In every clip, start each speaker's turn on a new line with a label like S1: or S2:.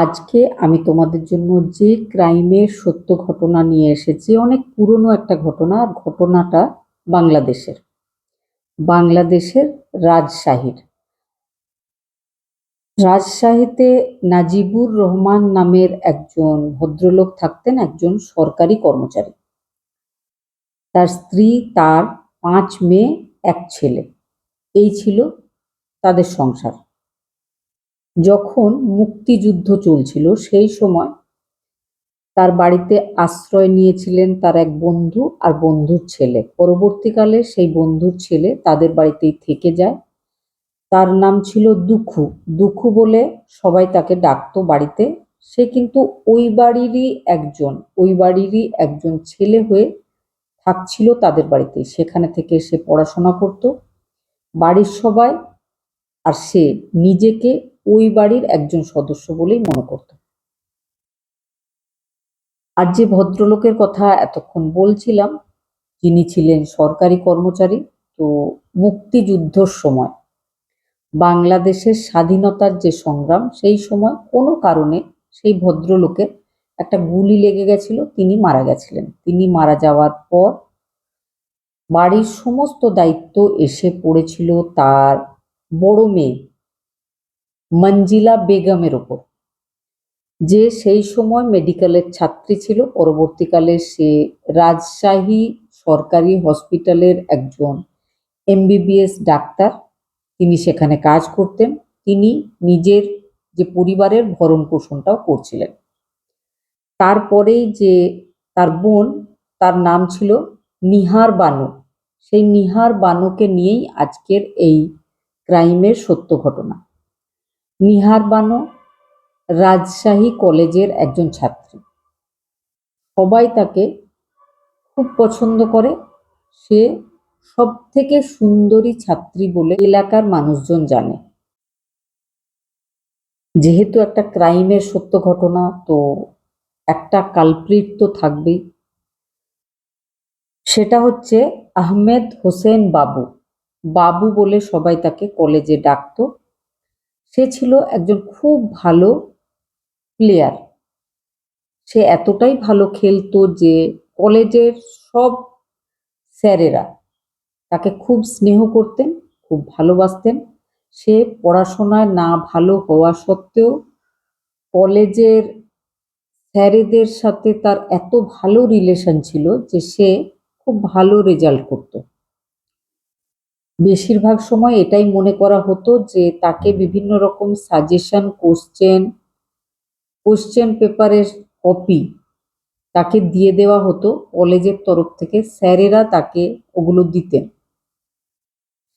S1: আজকে আমি তোমাদের জন্য যে ক্রাইমের সত্য ঘটনা নিয়ে এসেছি, অনেক পুরনো একটা ঘটনা। আর ঘটনাটা বাংলাদেশের বাংলাদেশের রাজশাহীর রাজশাহীতে নাজিবুর রহমান নামের একজন ভদ্রলোক থাকতেন, একজন সরকারি কর্মচারী। তার স্ত্রী, তার 5 মেয়ে, এক ছেলে। এই ছিল তাদের সংসার। যখন মুক্তিযুদ্ধ চলছিল সেই সময় তার বাড়িতে আশ্রয় নিয়েছিলেন তার এক বন্ধু আর বন্ধুর ছেলে। পরবর্তীকালে সেই বন্ধুর ছেলে তাদের বাড়িতেই থেকে যায়। তার নাম ছিল দুখু। দুখু বলে সবাই তাকে ডাকতো বাড়িতে। সে কিন্তু ওই বাড়িরই একজন ছেলে হয়ে থাকছিল তাদের বাড়িতে। সেখানে থেকে সে পড়াশোনা করত। বাড়ির সবাই আর সে নিজেকে ওই বাড়ির একজন সদস্য বলেই মনে করত। আর যে ভদ্রলোকের কথা এতক্ষণ বলছিলাম, যিনি ছিলেন সরকারি কর্মচারী, তো মুক্তিযুদ্ধর সময় বাংলাদেশের স্বাধীনতার যে সংগ্রাম, সেই সময় কোনো কারণে সেই ভদ্রলোকের একটা গুলি লেগে গেছিল, তিনি মারা গেছিলেন। তিনি মারা যাওয়ার পর বাড়ির সমস্ত দায়িত্ব এসে পড়েছিল তার বড় মেয়ে মঞ্জিলা বেগমের ওপর, যে সেই সময় মেডিকেলের ছাত্রী ছিল। পরবর্তীকালে সে রাজশাহী সরকারি হসপিটালের একজন এমবিবিএস ডাক্তার, তিনি সেখানে কাজ করতেন। তিনি নিজের যে পরিবারের ভরণ পোষণটাও করছিলেন। তারপরেই যে তার বোন, তার নাম ছিল নিহার বানু। সেই নিহার বানুকে নিয়েই আজকের এই ক্রাইমের সত্য ঘটনা। নিহার বানু রাজশাহী কলেজের একজন ছাত্রী। সবাই তাকে খুব পছন্দ করে। সে সবথেকে সুন্দরী ছাত্রী বলে এলাকার মানুষজন জানে। যেহেতু একটা ক্রাইমের সত্য ঘটনা, তো একটা কালপ্রিট তো থাকবেই। সেটা হচ্ছে আহমেদ হোসেন বাবু। বাবু বলে সবাই তাকে কলেজে ডাকতো। সে ছিল একজন খুব ভালো প্লেয়ার। সে এতটাই ভালো খেলতো যে কলেজের সব স্যারেরা তাকে খুব স্নেহ করতেন, খুব ভালোবাসতেন। সে পড়াশোনায় না ভালো হওয়া সত্ত্বেও কলেজের স্যারেদের সাথে তার এত ভালো রিলেশন ছিল যে সে খুব ভালো রেজাল্ট করত। বেশিরভাগ সময় এটাই মনে করা হতো যে তাকে বিভিন্ন রকম সাজেশন, কোশ্চেন পেপারের কপি তাকে দিয়ে দেওয়া হতো কলেজের তরফ থেকে। স্যারেরা তাকে ওগুলো দিতেন।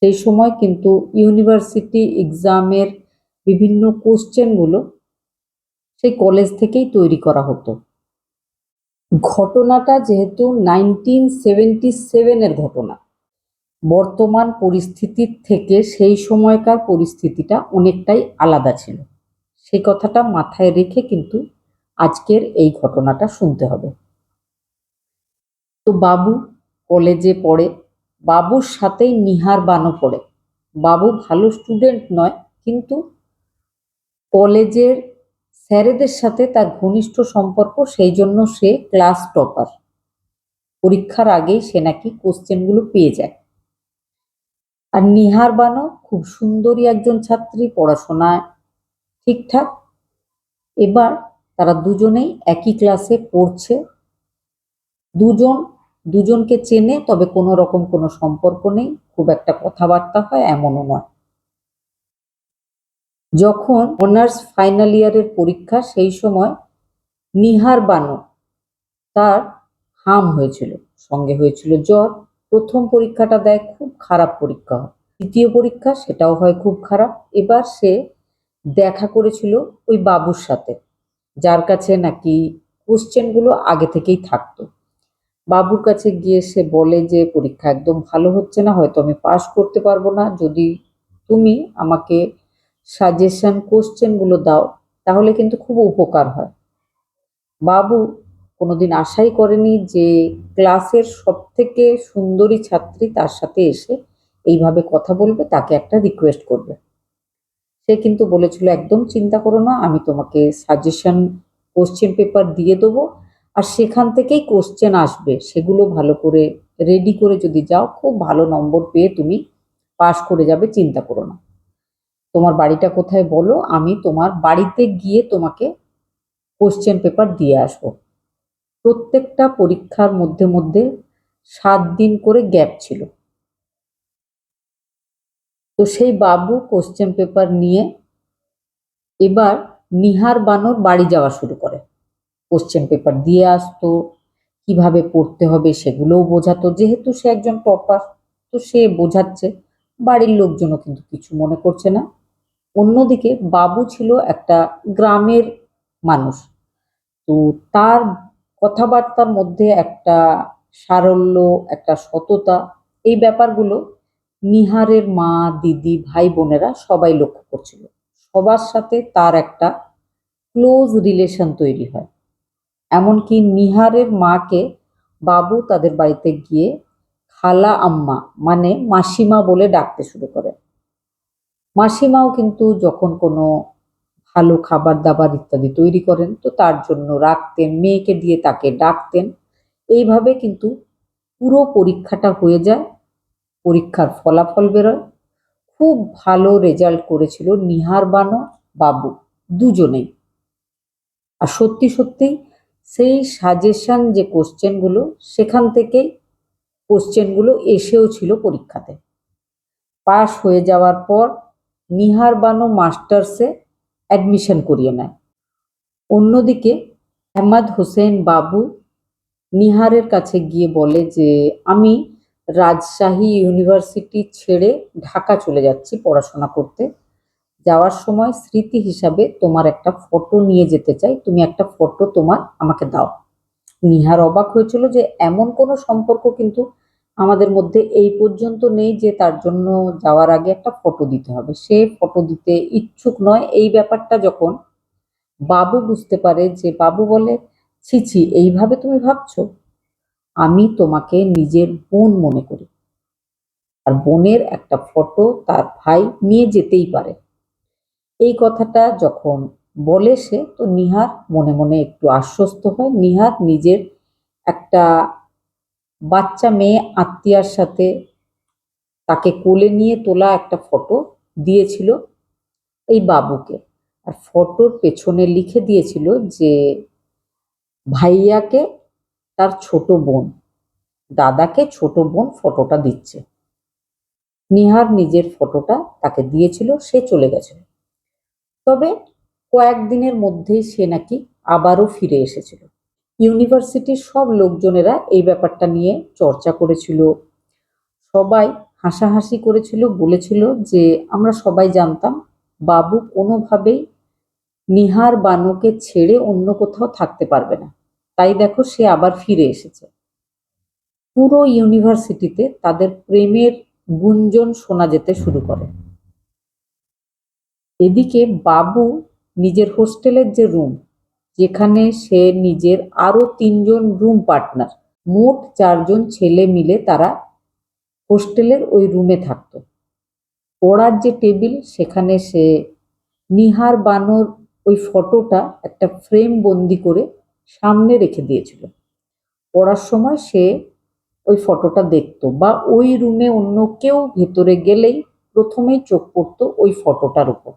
S1: সেই সময় কিন্তু ইউনিভার্সিটি এক্সামের বিভিন্ন কোশ্চেনগুলো সেই কলেজ থেকেই তৈরি করা হতো। ঘটনাটা যেহেতু 1977-এর ঘটনা, বর্তমান পরিস্থিতির থেকে সেই সময়কার পরিস্থিতিটা অনেকটাই আলাদা ছিল। সেই কথাটা মাথায় রেখে কিন্তু আজকের এই ঘটনাটা শুনতে হবে। তো বাবু কলেজে পড়ে। বাবুর সাথেই নিহার বানু পড়ে। বাবু ভালো স্টুডেন্ট নয়, কিন্তু কলেজের স্যারেদের সাথে তার ঘনিষ্ঠ সম্পর্ক, সেই জন্য সে ক্লাস টপার। পরীক্ষার আগেই সে নাকি কোশ্চেনগুলো পেয়ে যায়। আর নিহার বানু খুব সুন্দরী একজন ছাত্রী, পড়াশোনায় ঠিকঠাক। এবার তারা দুজনেই একই ক্লাসে পড়ছে। দুজন দুজনকে চেনে, তবে কোনো রকম কোনো সম্পর্ক নেই, খুব একটা কথাবার্তা হয় এমনও নয়। যখন অনার্স ফাইনাল ইয়ারের পরীক্ষা, সেই সময় নিহার বানু, তার হাম হয়েছিল, সঙ্গে হয়েছিল জ্বর। প্রথম পরীক্ষাটা দেয়, খুব খারাপ পরীক্ষা হয়। দ্বিতীয় পরীক্ষা, সেটাও হয় খুব খারাপ। এবার সে দেখা করেছিল ওই বাবুর সাথে, যার কাছে নাকি কোশ্চেনগুলো আগে থেকেই থাকতো। বাবুর কাছে গিয়ে সে বলে যে পরীক্ষা একদম ভালো হচ্ছে না, হয়তো আমি পাস করতে পারবো না, যদি তুমি আমাকে সাজেশন কোশ্চেনগুলো দাও তাহলে কিন্তু খুব উপকার হয়। বাবু কোনোদিন আশাই করেনি যে ক্লাসের সবথেকে সুন্দরী ছাত্রী তার সাথে এসে এইভাবে কথা বলবে, তাকে একটা রিকোয়েস্ট করবে। সে কিন্তু বলেছিল, একদম চিন্তা করো না, আমি তোমাকে সাজেশন কোশ্চেন পেপার দিয়ে দেবো, আর সেখান থেকেই কোশ্চেন আসবে, সেগুলো ভালো করে রেডি করে যদি যাও, খুব ভালো নম্বর পেয়ে তুমি পাশ করে যাবে, চিন্তা করো না। তোমার বাড়িটা কোথায় বলো, আমি তোমার বাড়িতে গিয়ে তোমাকে কোশ্চেন পেপার দিয়ে আসবো। প্রত্যেকটা পরীক্ষার মধ্যে মধ্যে 7 দিন করে গ্যাপ ছিল। তো সেই বাবু কোশ্চেন পেপার নিয়ে এবার নিহার বানর বাড়ি যাওয়া শুরু করে। কোশ্চেন পেপার দিয়ে আসতো, কিভাবে পড়তে হবে সেগুলোও বোঝাতো, যেহেতু সে একজন টপার, তো সে বোঝাচ্ছে। বাড়ির লোকজনও কিন্তু কিছু মনে করছে না। অন্যদিকে বাবু ছিল একটা গ্রামের মানুষ, তো তার কথাবার্তার মধ্যে একটা সারল্য, একটা সততা, এই ব্যাপারগুলো নিহারের মা, দিদি, ভাই বোনেরা সবাই লক্ষ্য করছিল। সবার সাথে তার একটা ক্লোজ রিলেশন তৈরি হয়। এমনকি নিহারের মাকে বাবু তাদের বাড়িতে গিয়ে খালা আম্মা, মানে মাসিমা বলে ডাকতে শুরু করে। মাসিমাও কিন্তু যখন কোনো ভালো খাবার দাবার ইত্যাদি তৈরি করেন, তো তার জন্য রাখতেন, মেয়েকে দিয়ে তাকে ডাকতেন। এইভাবে কিন্তু পুরো পরীক্ষাটা হয়ে যায়। পরীক্ষার ফলাফল বেরোয়। খুব ভালো রেজাল্ট করেছিল নিহার বানো বাবু দুজনেই। আর সত্যি সত্যিই সেই সাজেশন যে কোশ্চেনগুলো, সেখান থেকেই কোশ্চেনগুলো এসেও ছিল পরীক্ষাতে। পাশ হয়ে যাওয়ার পর নিহার বানো মাস্টার্সে অ্যাডমিশন করিয়ে নেয়। অন্যদিকে আহমদ হোসেন বাবু নিহারের কাছে গিয়ে বলে যে, আমি রাজশাহী ইউনিভার্সিটি ছেড়ে ঢাকা চলে যাচ্ছি পড়াশোনা করতে। যাওয়ার সময় স্মৃতি হিসাবে তোমার একটা ফটো নিয়ে যেতে চাই, তুমি একটা ফটো তোমার আমাকে দাও। নিহার অবাক হয়েছিল যে এমন কোনো সম্পর্ক কিন্তু আমাদের মধ্যে এই পর্যন্ত নেই যে তার জন্য যাওয়ার আগে একটা ফটো দিতে হবে। সে ফটো দিতে ইচ্ছুক নয়। এই ব্যাপারটা যখন বাবু বুঝতে পারে, যে বাবু বলে, ছি ছি, এইভাবে তুমি ভাবছো? আমি তোমাকে নিজের বোন মনে করি, আর বোনের একটা ফটো তার ভাই নিয়ে যেতেই পারে। এই কথাটা যখন বলে সে, তো নিহার মনে মনে একটু আশ্বস্ত হয়। নিহার নিজের একটা বাচ্চা মেয়ে আত্মীয়ার সাথে তাকে কোলে নিয়ে তোলা একটা ফটো দিয়েছিল এই বাবুকে। আর ফটোর পেছনে লিখে দিয়েছিল যে ভাইয়াকে তার ছোট বোন, দাদাকে ছোট বোন ফটোটা দিচ্ছে। নিহার নিজের ফটোটা তাকে দিয়েছিল, সে চলে গেছিল। তবে কয়েকদিনের মধ্যেই সে নাকি আবারও ফিরে এসেছিল। ইউনিভার্সিটির সব লোকজনেরা এই ব্যাপারটা নিয়ে চর্চা করেছিল, সবাই হাসাহাসি করেছিল, বলেছিল যে আমরা সবাই জানতাম বাবু কোনোভাবেই নিহার বানুকে ছেড়ে অন্য কোথাও থাকতে পারবে না, তাই দেখো সে আবার ফিরে এসেছে। পুরো ইউনিভার্সিটিতে তাদের প্রেমের গুঞ্জন শোনা যেতে শুরু করে। এদিকে বাবু নিজের হোস্টেলের যে রুম, যেখানে সে নিজের আরো 3জন রুম পার্টনার, মোট 4জন ছেলে মিলে তারা হোস্টেলের ওই রুমে থাকতো। পড়ার যে টেবিল, সেখানে সে নিহার বানোর ওই ফটোটা একটা ফ্রেম বন্দি করে সামনে রেখে দিয়েছিল। পড়ার সময় সে ওই ফটোটা দেখতো, বা ওই রুমে অন্য কেউ ভেতরে গেলেই প্রথমেই চোখ পড়তো ওই ফটোটার উপর।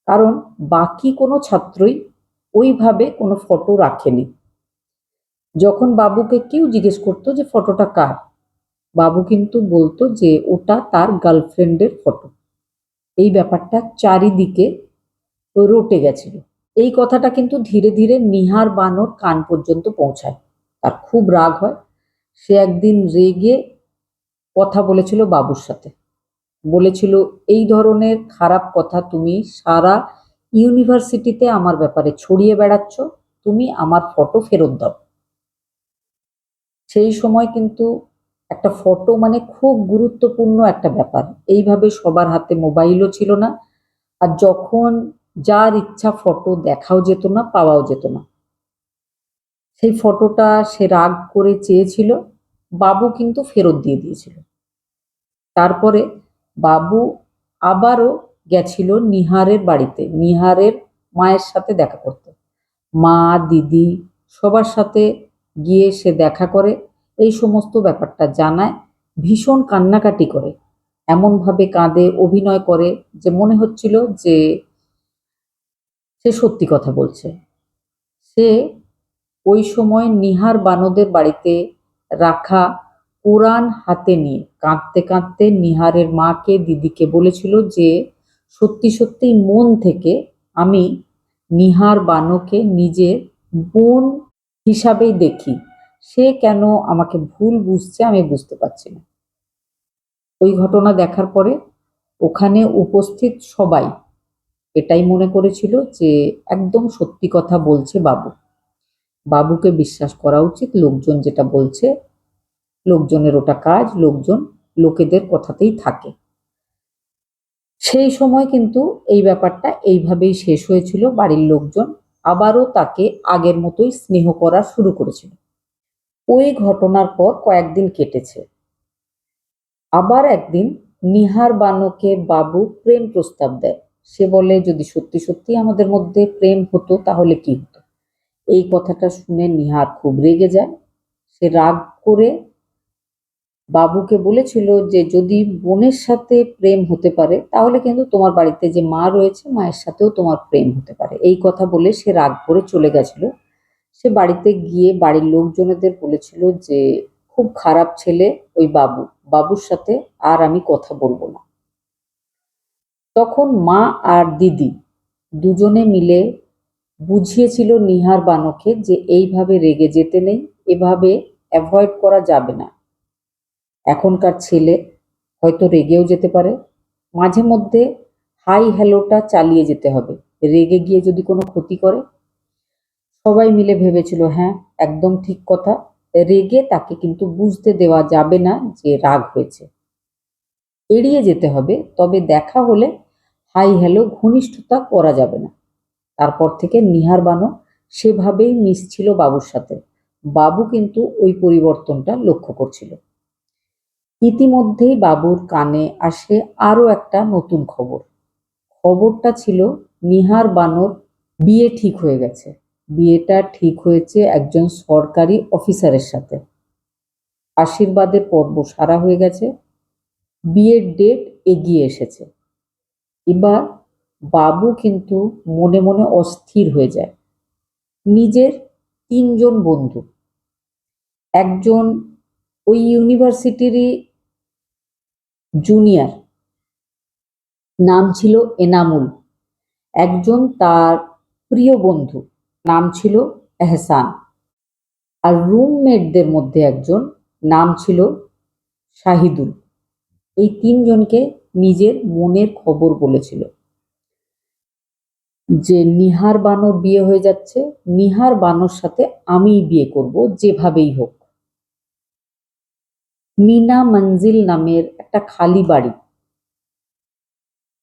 S1: কারণ বাকি কোনো ছাত্রই ওইভাবে কোনো ফটো রাখেনি। যখন বাবুকে কেউ জিজ্ঞেস করতো যে ফটোটা কার, বাবু কিন্তু বলতো যে ওটা তার গার্লফ্রেন্ডের ফটো। এই ব্যাপারটা চারিদিকে রটে গেছিল। এই কথাটা কিন্তু ধীরে ধীরে নিহার বানোর কান পর্যন্ত পৌঁছায়। তার খুব রাগ হয়। সে একদিন রেগে কথা বলেছিল বাবুর সাথে। বলেছিল, এই ধরনের খারাপ কথা তুমি সারা ইউনিভার্সিটিতে আমার ব্যাপারে ছড়িয়ে বেড়াচ্ছ, তুমি আমার ফটো ফেরত দাও। সেই সময় কিন্তু একটা ফটো মানে খুব গুরুত্বপূর্ণ একটা ব্যাপার। এইভাবে সবার হাতে মোবাইলও ছিল না। আর যখন যার ইচ্ছা ফটো দেখাও যেত না, পাওয়াও যেত না। সেই ফটোটা সে রাগ করে চেয়েছিল, বাবু কিন্তু ফেরত দিয়ে দিয়েছিল। তারপরে বাবু আবারও গেছিল নিহারের বাড়িতে, নিহারের মায়ের সাথে দেখা করতে। মা, দিদি সবার সাথে গিয়ে সে দেখা করে, এই সমস্ত ব্যাপারটা জানায়, ভীষণ কান্নাকাটি করে, এমনভাবে কাঁদে, অভিনয় করে যে মনে হচ্ছিল যে সে সত্যি কথা বলছে। সে ওই সময় নিহার বানদের বাড়িতে রাখা কোরআন হাতে নিয়ে কাঁদতে কাঁদতে নিহারের মাকে, দিদিকে বলেছিল যে সত্যি সত্যি মন থেকে আমি নিহার বানোকে নিজের বোন হিসাবেই দেখি, সে কেন আমাকে ভুল বুঝছে আমি বুঝতে পারছি না। ওই ঘটনা দেখার পরে ওখানে উপস্থিত সবাই এটাই মনে করেছিল যে একদম সত্যি কথা বলছে বাবু, বাবুকে বিশ্বাস করা উচিত, লোকজন যেটা বলছে, লোকজনের ওটা কাজ, লোকজন লোকেদের কথাতেই থাকে। সেই সময় কিন্তু এই ব্যাপারটা এইভাবেই শেষ হয়েছিল। বাড়ির লোকজন আবারও তাকে আগের মতোই স্নেহ করা শুরু করেছিল। ওই ঘটনার পর কয়েকদিন কেটেছে। আবার একদিন নিহার বানোকে বাবু প্রেম প্রস্তাব দেয়। সে বলে যদি সত্যি সত্যি আমাদের মধ্যে প্রেম হতো তাহলে কি হতো। এই কথাটা শুনে নিহার খুব রেগে যায়। সে রাগ করে বাবুকে বলেছিল যে যদি বোনের সাথে প্রেম হতে পারে তাহলে কিন্তু তোমার বাড়িতে যে মা রয়েছে মায়ের সাথেও তোমার প্রেম হতে পারে। এই কথা বলে সে রাগ করে চলে গেছিল। সে বাড়িতে গিয়ে বাড়ির লোকজনেদের বলেছিল যে খুব খারাপ ছেলে ওই বাবু, বাবুর সাথে আর আমি কথা বলবো না। তখন মা আর দিদি দুজনে মিলে বুঝিয়েছিল নিহার বানোকে যে এইভাবে রেগে যেতে নেই, এভাবে অ্যাভয়েড করা যাবে না। এখনকার ছেলে হয়তো রেগেও যেতে পারে, মাঝে মধ্যে হাই হ্যালোটা চালিয়ে যেতে হবে, রেগে গিয়ে যদি কোনো ক্ষতি করে। সবাই মিলে ভেবেছিল হ্যাঁ একদম ঠিক কথা, রেগে তাকে কিন্তু বুঝতে দেওয়া যাবে না যে রাগ হয়েছে, এড়িয়ে যেতে হবে, তবে দেখা হলে হাই হ্যালো ঘনিষ্ঠতা করা যাবে না। তারপর থেকে নিহার বানো সেভাবেই মিশছিল বাবুর সাথে। বাবু কিন্তু ওই পরিবর্তনটা লক্ষ্য করছিল। ইতিমধ্যেই বাবুর কানে আসে আরো একটা নতুন খবর। খবরটা ছিল নিহার বানোর বিয়ে ঠিক হয়ে গেছে। বিয়েটা ঠিক হয়েছে একজন সরকারি অফিসারের সাথে। আশীর্বাদের পর্ব সারা হয়ে গেছে, বিয়ের ডেট এগিয়ে এসেছে। এবার বাবু কিন্তু মনে মনে অস্থির হয়ে যায়। নিজের তিনজন বন্ধু, একজন ওই ইউনিভার্সিটিরই জুনিয়র, নাম ছিল এনামুল, একজন তার প্রিয় বন্ধু, নাম ছিল এহসান, আর রুমমেটদের মধ্যে একজন নাম ছিল শাহিদুল। এই তিনজনকে নিজের মনের খবর বলেছিল যে নিহার বানোর বিয়ে হয়ে যাচ্ছে, নিহার বানোর সাথে আমিই বিয়ে করব যেভাবেই হোক। মিনা মঞ্জিল নামের একটা খালি বাড়ি,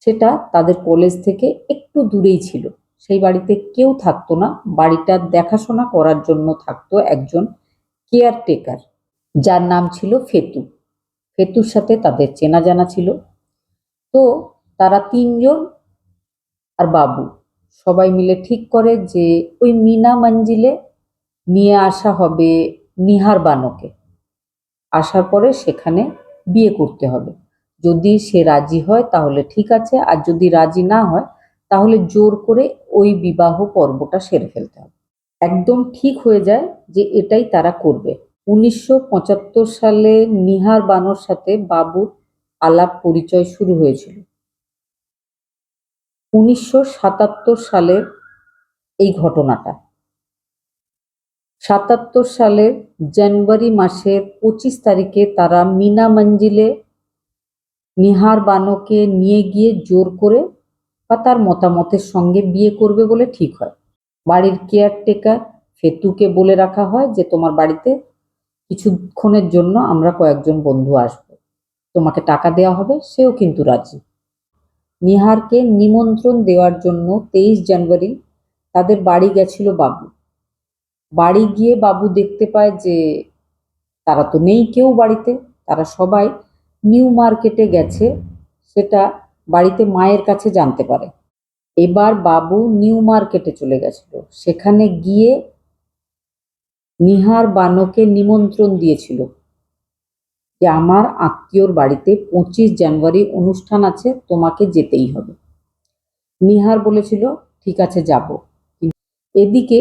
S1: সেটা তাদের কলেজ থেকে একটু দূরেই ছিল। সেই বাড়িতে কেউ থাকতো না, বাড়িটা দেখাশোনা করার জন্য থাকতো একজন কেয়ারটেকার, যার নাম ছিল ফেতু। ফেতুর সাথে তাদের চেনা জানা ছিল। তো তারা তিনজন আর বাবু সবাই মিলে ঠিক করে যে ওই মিনা মঞ্জিলে নিয়ে আসা হবে নিহার বানোকে। আসার পরে সেখানে বিয়ে করতে হবে। যদি সে রাজি হয় তাহলে ঠিক আছে, আর যদি রাজি না হয় তাহলে জোর করে ওই বিবাহ পর্বটা সেরে ফেলতে হবে। একদম ঠিক হয়ে যায় যে এটাই তারা করবে। ১৯৭৫ সালে নিহার বানোর সাথে বাবুর আলাপ পরিচয় শুরু হয়েছিল। ১৯৭৭ সালের এই ঘটনাটা, ৭৭ সালের জানুয়ারি মাসের ২৫ তারিখে তারা মিনা মঞ্জিলে নিহার বানোকে নিয়ে গিয়ে জোর করে বা তার মতামতের সঙ্গে বিয়ে করবে বলে ঠিক হয়। বাড়ির কেয়ারটেকার ফেতুকে বলে রাখা হয় যে তোমার বাড়িতে কিছুক্ষণের জন্য আমরা কয়েকজন বন্ধু আসবো, তোমাকে টাকা দেওয়া হবে। সেও কিন্তু রাজি। নিহারকে নিমন্ত্রণ দেওয়ার জন্য ২৩ জানুয়ারি তাদের বাড়ি গেছিল বাবু। বাড়ি গিয়ে বাবু দেখতে পায় যে তারা তো নেই কেউ বাড়িতে, তারা সবাই নিউ মার্কেটে গেছে। সেটা বাড়িতে মায়ের কাছে জানতে পারে। এবার বাবু নিউ মার্কেটে চলে গেছিল। সেখানে গিয়ে নিহার বানোকে নিমন্ত্রণ দিয়েছিল যে আমার আত্মীয়র বাড়িতে 25 জানুয়ারি অনুষ্ঠান আছে, তোমাকে যেতেই হবে। নিহার বলেছিল ঠিক আছে যাব। এদিকে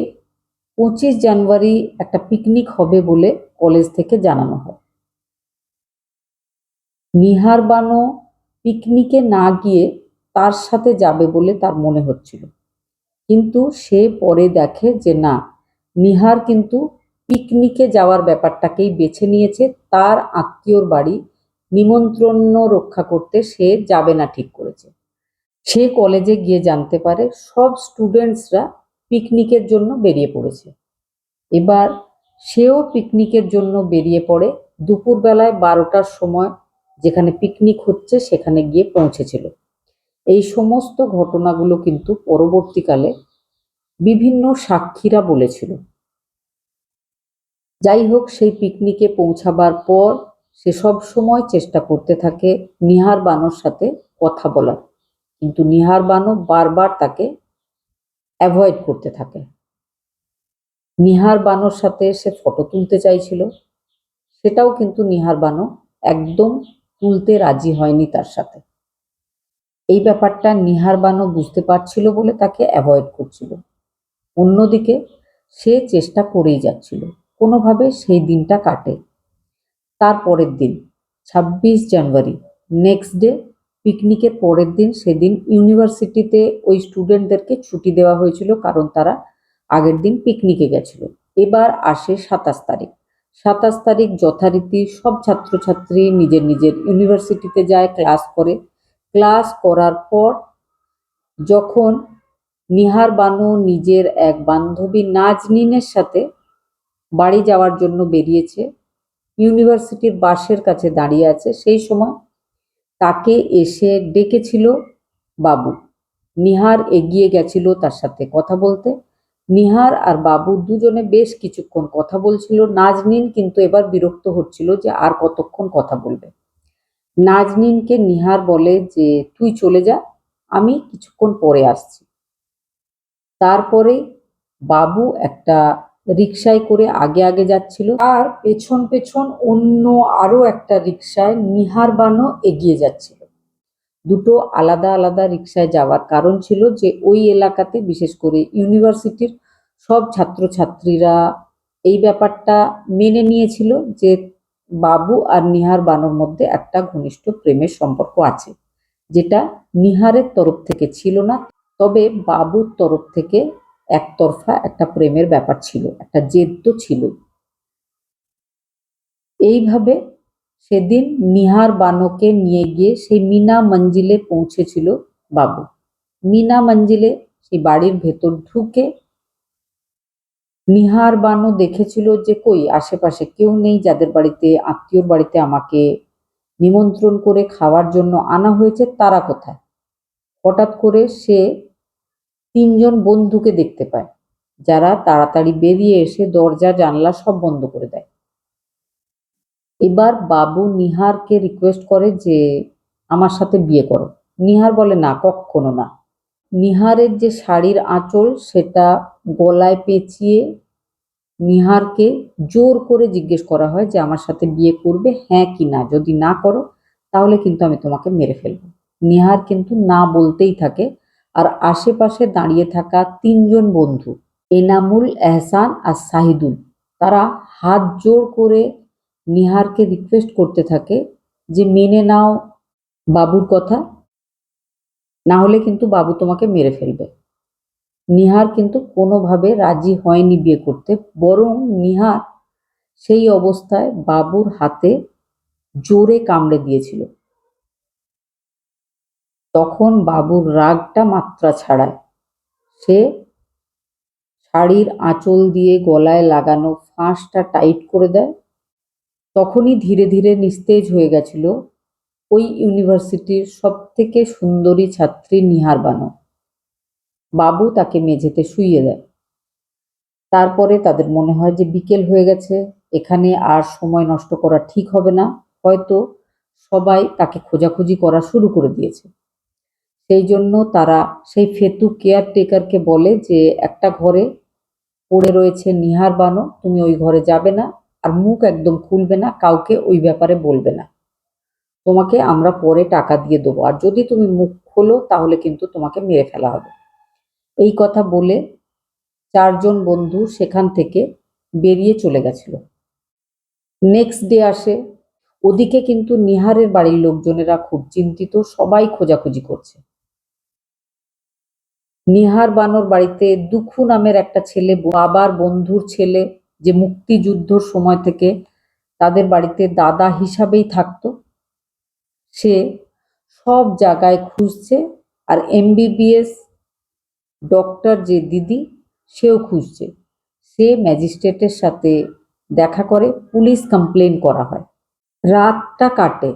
S1: 25 জানুয়ারি একটা পিকনিক হবে বলে কলেজ থেকে জানানো হয়। নিহার বানো পিকনিকে না গিয়ে তার সাথে যাবে বলে তার মনে হচ্ছিল, কিন্তু সে পরে দেখে যে না, নিহার কিন্তু পিকনিকে যাওয়ার ব্যাপারটাকেই বেছে নিয়েছে। তার আত্মীয়র বাড়ি নিমন্ত্রণ রক্ষা করতে সে যাবে না ঠিক করেছে। সে কলেজে গিয়ে জানতে পারে সব স্টুডেন্টসরা পিকনিকের জন্য বেরিয়ে পড়েছে। এবার সেও পিকনিকের জন্য বেরিয়ে পড়ে। দুপুরবেলায় 12টার সময় যেখানে পিকনিক হচ্ছে সেখানে গিয়ে পৌঁছেছিল। এই সমস্ত ঘটনাগুলো কিন্তু পরবর্তীকালে বিভিন্ন সাক্ষীরা বলেছিল। যাই হোক, সেই পিকনিকে পৌঁছাবার পর সে সব সময় চেষ্টা করতে থাকে নিহার বানোর সাথে কথা বলার, কিন্তু নিহার বানো বারবার তাকে অ্যাভয়েড করতে থাকে। নিহার বানোর সাথে সে ফটো তুলতে চাইছিল, সেটাও কিন্তু নিহার বানো একদম তুলতে রাজি হয়নি তার সাথে। এই ব্যাপারটা নিহার বানো বুঝতে পারছিল বলে তাকে অ্যাভয়েড করছিল। অন্যদিকে সে চেষ্টা করেই যাচ্ছিল, কোনোভাবে সেই দিনটা কাটে। তার পরের দিন 26 জানুয়ারি, নেক্সট ডে, পিকনিকের পরের দিন, সেদিন ইউনিভার্সিটিতে ওই স্টুডেন্টদেরকে ছুটি দেওয়া হয়েছিল, কারণ তারা আগের দিন পিকনিকে গেছিল। এবার আসে 27 তারিখ। 27 তারিখ যথারীতি সব ছাত্রছাত্রী নিজের নিজের ইউনিভার্সিটিতে যায়, ক্লাস করে। ক্লাস করার পর যখন নিহার বানু নিজের এক বান্ধবী নাজনীনের সাথে বাড়ি যাওয়ার জন্য বেরিয়েছে, ইউনিভার্সিটির বাসের কাছে দাঁড়িয়ে আছে, সেই সময় তাকে এসে ডেকেছিল বাবু। নিহার এগিয়ে গেছিল তার সাথে কথা বলতে। নিহার আর বাবু দুজনে বেশ কিছুক্ষণ কথা বলছিল। নাজনীন কিন্তু এবার বিরক্ত হচ্ছিল যে আর কতক্ষণ কথা বলবে। নাজনীনকে নিহার বলে যে তুই চলে যা, আমি কিছুক্ষণ পরে আসছি। তারপরে বাবু একটা রিকশায় করে আগে আগে যাচ্ছিল, আর পেছন পেছন অন্য আরো একটা রিকশায় নিহার বানো এগিয়ে যাচ্ছিল। দুটো আলাদা আলাদা রিকশায় যাওয়ার কারণ ছিল যে ওই এলাকাতে বিশেষ করে ইউনিভার্সিটির সব ছাত্রছাত্রীরা এই ব্যাপারটা মেনে নিয়েছিল যে বাবু আর নিহার বানোর মধ্যে একটা ঘনিষ্ঠ প্রেমের সম্পর্ক আছে, যেটা নিহারের তরফ থেকে ছিল না, তবে বাবুর তরফ থেকে একতরফা একটা প্রেমের ব্যাপার ছিল, একটা জেদ তো ছিলই। এইভাবে সেদিন নিহার বানোকে নিয়ে গিয়ে সেই মিনা মঞ্জিলে পৌঁছেছিল বাবু। মিনা মঞ্জিলে সেই বাড়ির ভেতর ঢুকে নিহার বানো দেখেছিল যে কই আশেপাশে কেউ নেই, যাদের বাড়িতে আত্মীয়র বাড়িতে আমাকে নিমন্ত্রণ করে খাওয়ার জন্য আনা হয়েছে তারা কোথায়। হঠাৎ করে সে 3জন বন্ধুকে দেখতে পায়, যারা তাড়াতাড়ি বেরিয়ে এসে দরজা জানলা সব বন্ধ করে দেয়। এবার বাবু নিহারকে রিকোয়েস্ট করে যে আমার সাথে বিয়ে করো। নিহার বলে না, কখনো না। নিহারের যে শাড়ির আঁচল সেটা গলায় পেঁচিয়ে নিহারকে জোর করে জিজ্ঞেস করা হয় যে আমার সাথে বিয়ে করবে হ্যাঁ কি না, যদি না করো তাহলে কিন্তু আমি তোমাকে মেরে ফেলবো। নিহার কিন্তু না বলতেই থাকে। আর আশেপাশে দাঁড়িয়ে থাকা 3জন বন্ধু, এনামুল, এহসান আর সাহিদুল, তারা হাত জোর করে নিহারকে রিকোয়েস্ট করতে থাকে যে মেনে নাও বাবুর কথা, না হলে কিন্তু বাবু তোমাকে মেরে ফেলবে। নিহার কিন্তু কোনোভাবে রাজি হয়নি বিয়ে করতে, বরং নিহার সেই অবস্থায় বাবুর হাতে জোরে কামড়ে দিয়েছিল। তখন বাবুর রাগটা মাত্রা ছাড়ায়। সে শাড়ির আঁচল দিয়ে গলায় লাগানো ফাঁসটা টাইট করে দেয়। তখনই ধীরে ধীরে নিস্তেজ হয়ে গেছিল ওই ইউনিভার্সিটির সবথেকে সুন্দরী ছাত্রী নিহার বানো। বাবু তাকে মেঝেতে শুইয়ে দেয়। তারপরে তাদের মনে হয় যে বিকেল হয়ে গেছে, এখানে আর সময় নষ্ট করা ঠিক হবে না, হয়তো সবাই তাকে খোঁজাখুঁজি করা শুরু করে দিয়েছে। সেই জন্য তারা সেই ফেতু কেয়ারটেকারকে বলে যে একটা ঘরে পড়ে রয়েছে নিহার বানো, তুমি ওই ঘরে যাবে না, আর মুখ একদম খুলবে না, কাউকে ওই ব্যাপারে বলবে না, তোমাকে আমরা পরে টাকা দিয়ে দেবো, আর যদি তুমি মুখ খোলো তাহলে কিন্তু তোমাকে মেরে ফেলা হবে। এই কথা বলে 4 জন বন্ধু সেখান থেকে বেরিয়ে চলে গেছিল। নেক্সট ডে আসে, ওদিকে কিন্তু নিহারের বাড়ির লোকজনেরা খুব চিন্তিত, সবাই খোঁজাখুঁজি করছে। নিহার বানোর বাড়িতে দুখু নামের একটা ছেলে, বাবার বন্ধুর ছেলে, যে মুক্তিযুদ্ধর সময় থেকে তাদের বাড়িতে দাদা হিসাবেই থাকতো, সে সব জায়গায় খুঁজছে, আর এমবিবিএস ডক্টর যে দিদি, সেও খুঁজছে। সে ম্যাজিস্ট্রেটের সাথে দেখা করে, পুলিশ কমপ্লেন করা হয়। রাতটা কাটে,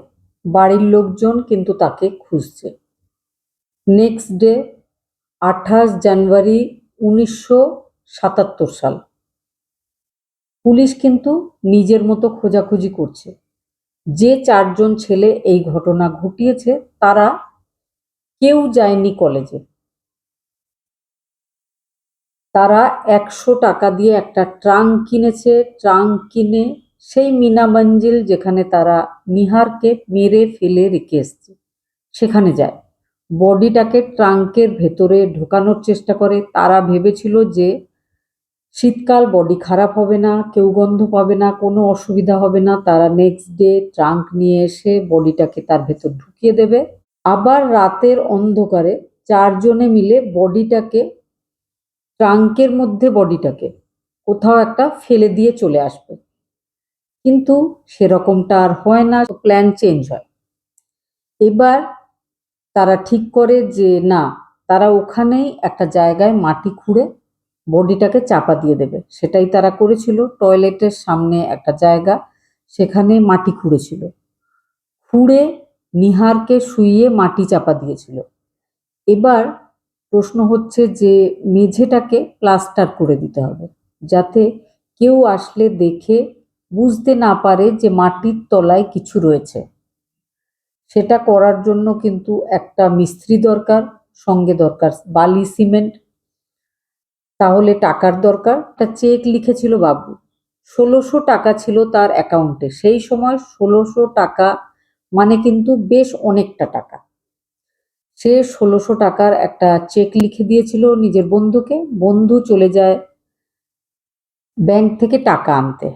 S1: বাড়ির লোকজন কিন্তু তাকে খুঁজছে। নেক্সট ডে 28 জানুয়ারি 1977 সাল, পুলিশ কিন্তু নিজের মতো খোঁজাখুঁজি করছে। যে 4 জন ছেলে এই ঘটনা ঘটিয়েছে তারা কেউ যায়নি কলেজে। তারা 100 টাকা দিয়ে একটা ট্রাঙ্ক কিনেছে, ট্রাঙ্ক কিনে সেই মিনা মঞ্জিল যেখানে তারা নিহারকে মেরে ফেলে রেখে এসছে সেখানে যায়, বডিটাকে ট্রাঙ্কের ভেতরে ঢোকানোর চেষ্টা করে। তারা ভেবেছিল যে শীতকাল, বডি খারাপ হবে না, কেউ গন্ধ পাবে না, কোনো অসুবিধা হবে না। তারা নেক্সট ডে ট্রাঙ্ক নিয়ে এসে বডিটাকে তার ভেতর ঢুকিয়ে দেবে। আবার রাতের অন্ধকারে 4 জনে মিলে বডিটাকে, ট্রাঙ্কের মধ্যে বডিটাকে কোথাও একটা ফেলে দিয়ে চলে আসবে। কিন্তু সেরকমটা আর হয় না, প্ল্যান চেঞ্জ হয়। এবার তারা ঠিক করে যে না, তারা ওখানেই একটা জায়গায় মাটি খুঁড়ে বডিটাকে চাপা দিয়ে দেবে। সেটাই তারা করেছিল। টয়লেটের সামনে একটা জায়গা, সেখানে মাটি খুঁড়েছিল, খুঁড়ে নিহারকে শুইয়ে মাটি চাপা দিয়েছিল। এবার প্রশ্ন হচ্ছে যে মেঝেটাকে প্লাস্টার করে দিতে হবে, যাতে কেউ আসলে দেখে বুঝতে না পারে যে মাটির তলায় কিছু রয়েছে। সেটা করার জন্য কিন্তু একটা মিস্ত্রি দরকার, সঙ্গে দরকার বালি, সিমেন্ট, তাহলে টাকার দরকার। একটা চেক লিখেছিল বাবু, 1600 টাকা ছিল তার অ্যাকাউন্টে। সেই সময় 1600 টাকা মানে কিন্তু বেশ অনেকটা টাকা। সে 1600 টাকার একটা চেক লিখে দিয়েছিল নিজের বন্ধুকে। বন্ধু চলে যায় ব্যাংক থেকে টাকা আনতে।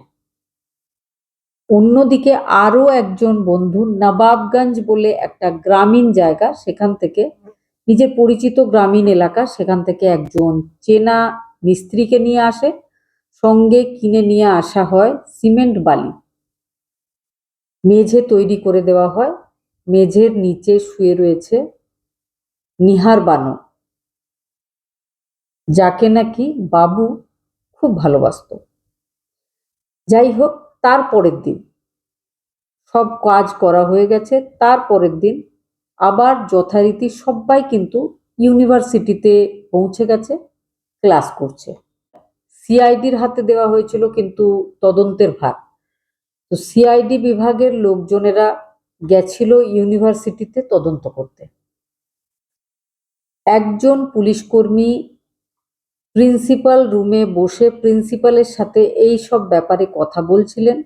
S1: অন্যদিকে আরো একজন বন্ধু নবাবগঞ্জ বলে একটা গ্রামীণ জায়গা, সেখান থেকে, নিজের পরিচিত গ্রামীণ এলাকা, সেখান থেকে একজন চেনা মিস্ত্রিকে নিয়ে আসে। সঙ্গে কিনে নিয়ে আসা হয় সিমেন্ট, বালি। মেঝে তৈরি করে দেওয়া হয়। মেঝের নিচে শুয়ে রয়েছে নিহার বানো, যাকে নাকি বাবু খুব ভালোবাসতো। যাই হোক, তারপরের দিন সব কাজ করা হয়ে গেছে। তারপরের দিন আবার যথারীতি সবাই কিন্তু ইউনিভার্সিটিতে পৌঁছে গেছে, ক্লাস করছে। সিআইডির হাতে দেওয়া হয়েছিল কিন্তু তদন্তের ভার। তো সিআইডি বিভাগের লোকজনেরা গেছিল ইউনিভার্সিটিতে তদন্ত করতে। একজন পুলিশকর্মী প্রিন্সিপাল রুমে বসে প্রিন্সিপালের সাথে এই সব ব্যাপারে কথা বলছিলেন।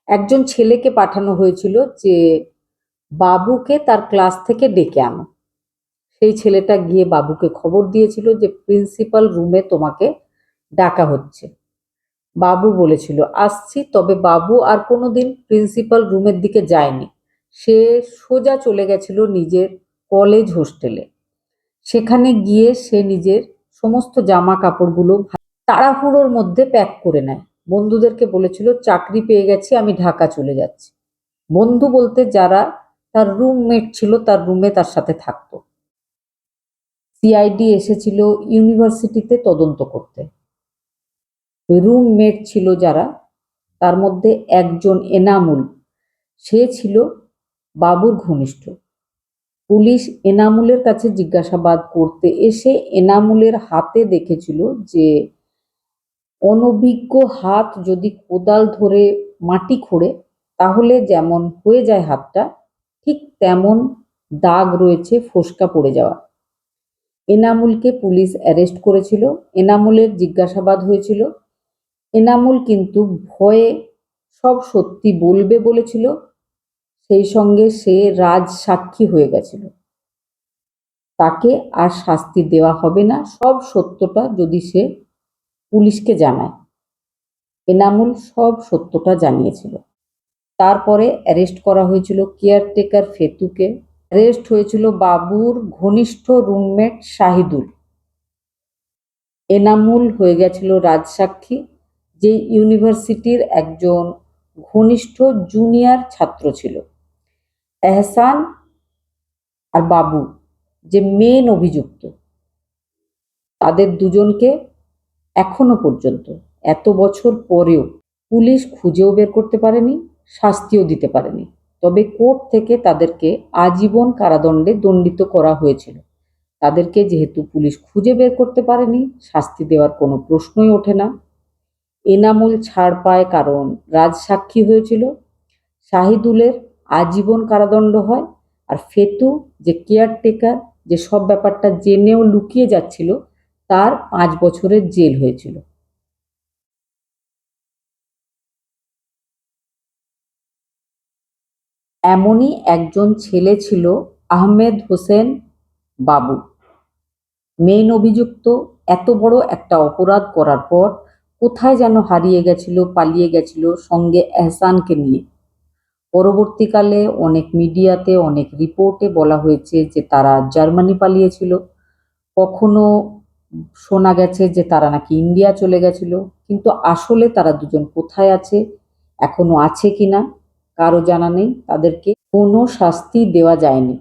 S1: একজন ছেলেকে পাঠানো হয়েছিল যে বাবুকে তার ক্লাস থেকে ডেকে আনো। সেই ছেলেটা গিয়ে বাবুকে খবর দিয়েছিল যে প্রিন্সিপাল রুমে তোমাকে ডাকা হচ্ছে। বাবু বলেছিল আসছি, তবে বাবু আর কোনোদিন প্রিন্সিপাল রুমের দিকে যায়নি। সে সোজা চলে গেছিল নিজের কলেজ হোস্টেলে। সেখানে গিয়ে সে নিজের সমস্ত জামা কাপড়গুলো তাড়াহুড়োর মধ্যে প্যাক করে নেয়। বন্ধুদেরকে বলেছিল চাকরি পেয়ে গেছি, আমি ঢাকা চলে যাচ্ছি। বন্ধু বলতে যারা তার রুমমেট ছিল, তার রুমে তার সাথে থাকতো। সিআইডি এসেছিল ইউনিভার্সিটিতে তদন্ত করতে। রুমমেট ছিল যারা, তার মধ্যে একজন এনামুল, সে ছিল বাবুর ঘনিষ্ঠ। পুলিশ এনামুলের কাছে জিজ্ঞাসাবাদ করতে এসে এনামুলের হাতে দেখেছিল যে অনভিজ্ঞ হাত যদি কোদাল ধরে মাটি খোঁড়ে তাহলে যেমন হয়ে যায় হাতটা, ঠিক তেমন দাগ রয়েছে, ফোস্কা পড়ে যাওয়া। এনামুলকে পুলিশ অ্যারেস্ট করেছিল। এনামুলের জিজ্ঞাসাবাদ হয়েছিল। এনামুল কিন্তু ভয়ে সব সত্যি বলবে বলেছিল, সেই সঙ্গে সে রাজসাক্ষী হয়ে গেছিল। তাকে আর শাস্তি দেওয়া হবে না সব সত্যটা যদি সে পুলিশকে জানায়। এনামুল সব সত্যটা জানিয়েছিল। তারপরে অ্যারেস্ট করা হয়েছিল কেয়ারটেকার ফেতুকে। অ্যারেস্ট হয়েছিল বাবুর ঘনিষ্ঠ রুমমেট শাহিদুল। এনামুল হয়ে গেছিল রাজসাক্ষী, যে ইউনিভার্সিটির একজন ঘনিষ্ঠ জুনিয়র ছাত্র ছিল। এহসান আর বাবু যে মেন অভিযুক্ত, তাদের দুজনকে এখনো পর্যন্ত এত বছর পরেও পুলিশ খুঁজেও বের করতে পারেনি, শাস্তিও দিতে পারেনি। তবে কোর্ট থেকে তাদেরকে আজীবন কারাদণ্ডে দণ্ডিত করা হয়েছিল। তাদেরকে যেহেতু পুলিশ খুঁজে বের করতে পারেনি, শাস্তি দেওয়ার কোনো প্রশ্নই ওঠে না। এনামুল ছাড় পায় কারণ রাজসাক্ষী হয়েছিল। শাহিদুলের আজীবন কারাদণ্ড হয়। আর ফেতু যে কেয়ারটেকার, যে সব ব্যাপারটা জেনেও লুকিয়ে যাচ্ছিল, তার 5 বছরের জেল হয়েছিল। এমনই একজন ছেলে ছিল আহমেদ হোসেন বাবু। মেন অভিযুক্ত এত বড় একটা অপরাধ করার পর কোথায় যেন হারিয়ে গেছিল, পালিয়ে গেছিল সঙ্গে এহসানকে নিয়ে। পরবর্তীকালে অনেক মিডিয়াতে, অনেক রিপোর্টে বলা হয়েছে যে তারা জার্মানি পালিয়েছিল। কখনো শোনা গেছে যে তারা নাকি ইন্ডিয়া চলে গেছিল। কিন্তু আসলে তারা দুজন কোথায় আছে, এখনো আছে কিনা কারো জানা নেই। তাদেরকে কোনো শাস্তি দেওয়া যায়নি।